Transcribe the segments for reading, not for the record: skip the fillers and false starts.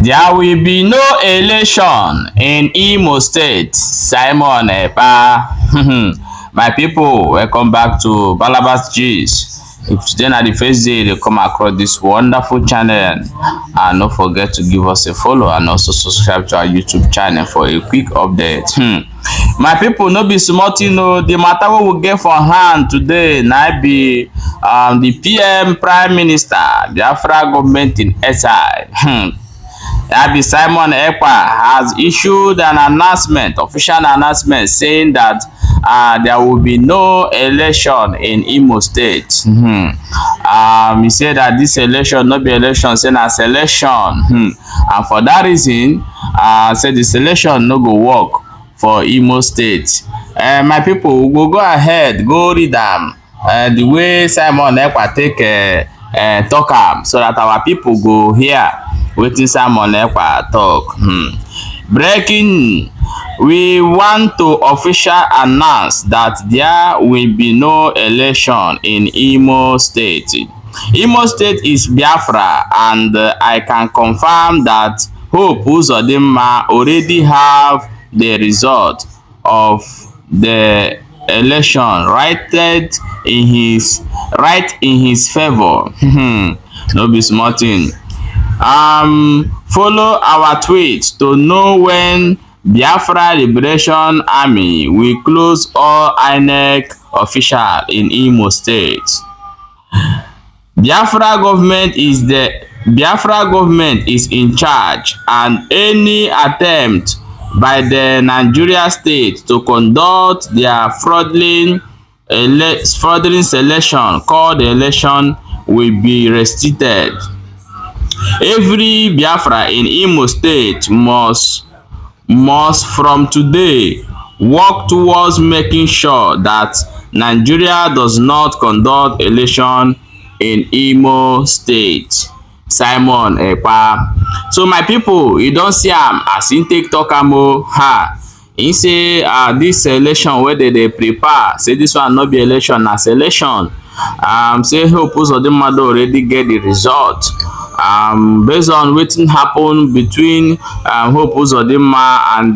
There will be no election in Imo State. Simon Ekpa. My people, welcome back to Balabas Gist. If today na the first day they come across this wonderful channel, and don't forget to give us a follow and also subscribe to our YouTube channel for a quick update. My people, no be small thing o. The matter we will get for hand today na be the PM Prime Minister Biafra government in SI. That be Simon Ekpa has issued an announcement, official announcement, saying that there will be no election in Imo State. He said that this election not be election, say na selection. And for that reason, said the selection no go work for Imo State. My people, we will go ahead, go read them the way Simon Ekpa take talk am, so that our people go hear wetin Simon Ekpa talk. Breaking: we want to officially announce that there will be no election in Imo State. Imo State is Biafra, and I can confirm that Hope Uzodinma already have the result of the election right in his favor. No be small thing. Follow our tweets to know when Biafra Liberation Army will close all INEC official in Imo State. Biafra government is in charge, and any attempt by the Nigeria state to conduct their fraudulent selection called election will be restricted. Every Biafra in Imo State must from today work towards making sure that Nigeria does not conduct election in Imo State. Simon Ekpa. So my people, you don't see am as him take talk am o. He say this election where they prepare, say this one not be election, na selection. Say Hope Uzodinma already get the result. Based on wetin happen between Hope Uzodinma and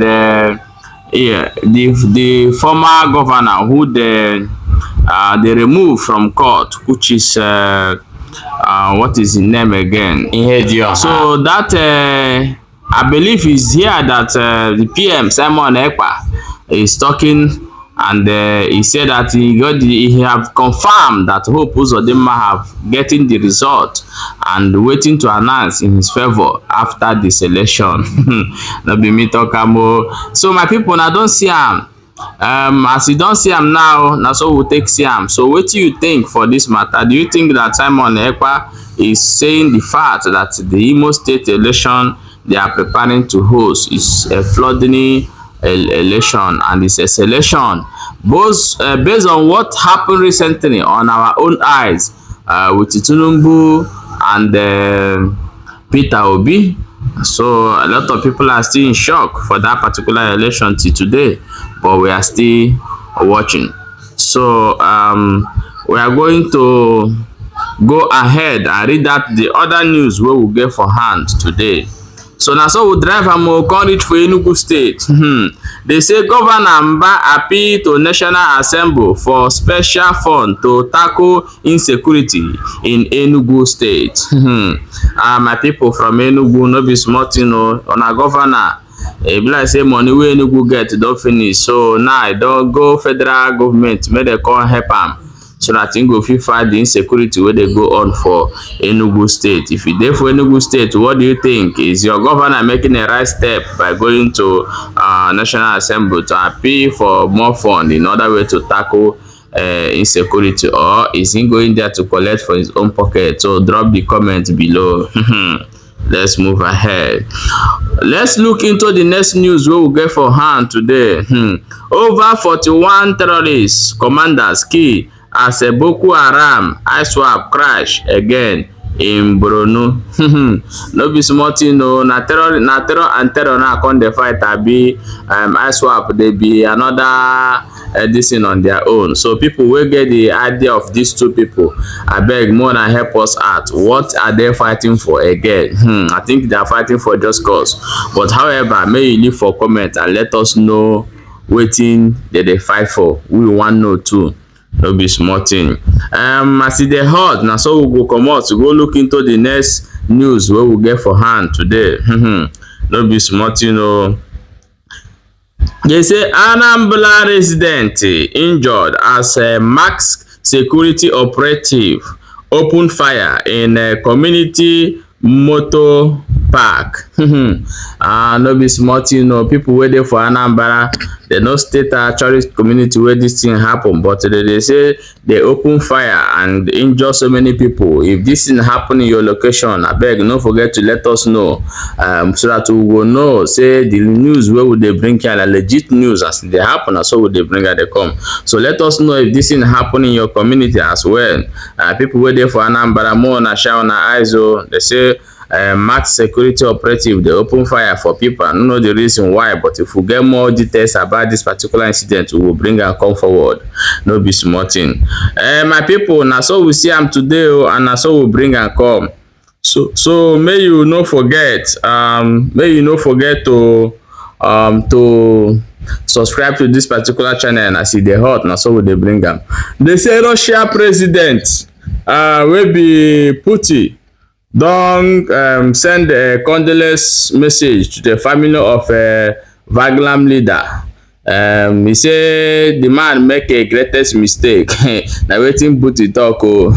the former governor who they removed from court, which is what is his name again? So that I believe is here that the PM Simon Ekpa is talking, and he said that he have confirmed that Hope Uzodinma have getting the result and waiting to announce in his favor after this election. No be me talk am o. So my people, now don't see am. As you don't see am now, na so we take see am. So what do you think for this matter? Do you think that Simon Ekpa is saying the fact that the Imo State election they are preparing to host is a flooding election and it's a selection, both based on what happened recently on our own eyes with Tinubu and Peter Obi? So a lot of people are still in shock for that particular election till today, but we are still watching. So we are going to go ahead and read out the other news we will get for hand today. So now so we drive am come reach for Enugu State. They say Governor Mba appeal to National Assembly for special fund to tackle insecurity in Enugu State. My people from Enugu, no be small thing o. On a governor, e be like say money wey Enugu get don finish, so now I don go federal government make dem come help am, so that him go fit fight the insecurity wey dey go on for Enugu State. If you dey for Enugu State, what do you think? Is your governor making a right step by going to National Assembly to appeal for more fund in order way to tackle insecurity, or is he going there to collect for his own pocket? So drop the comment below. Let's move ahead. Let's look into the next news we will get for hand today. Over 41 terrorists commanders killed as a Boko Haram ISWAP crash again in Borno. No be small thing o. Na terror and terror now come the fight abi ISWAP they be another this thing on their own. So people will get the idea of these two people. I beg more than help us out. What are they fighting for again? I think they are fighting for just cause. But however, may you leave for comment and let us know wetin they fight for. We want know too. No be small thing. As e dey hot, na so we go comot to go look into the next news wey we get for hand today. No be small thing o. They say Anambra resident injured as a masked security operative opened fire in a community motor park. No be small thing o. People wey dey for Anambra, they no state tourist community where this thing happen, but they say they open fire and injure so many people. If this thing happen in your location, abeg no forget to let us know, so that we will know say the news wey we dey bring here na legit news. As they happen, so we dey bring her they come. So let us know if this thing happen in your community as well. People wey dey for Anambra, more na shine on our eyes o. They say masked security operative they open fire for people. I don't know the reason why, but if we get more details about this particular incident, we will bring and come forward. No be small thing. My people, na so we see am today o, and na so we bring and come. So may you no forget, to subscribe to this particular channel. And as e dey hot, na so we dey bring am. They say Russia president wey be Putin don send a condolence message to the family of Wagner leader. He say the man make a greatest mistake. Na wetin Putin talk o.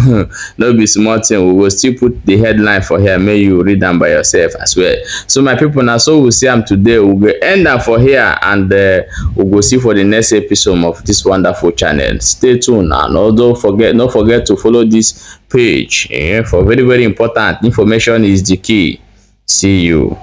No be small thing. We will still put the headline for here. May you read them by yourself as well. So my people, now so we see am today. We will end up for here, and we will see for the next episode of this wonderful channel. Stay tuned, and don't forget to follow this page for very important information is the key. See you.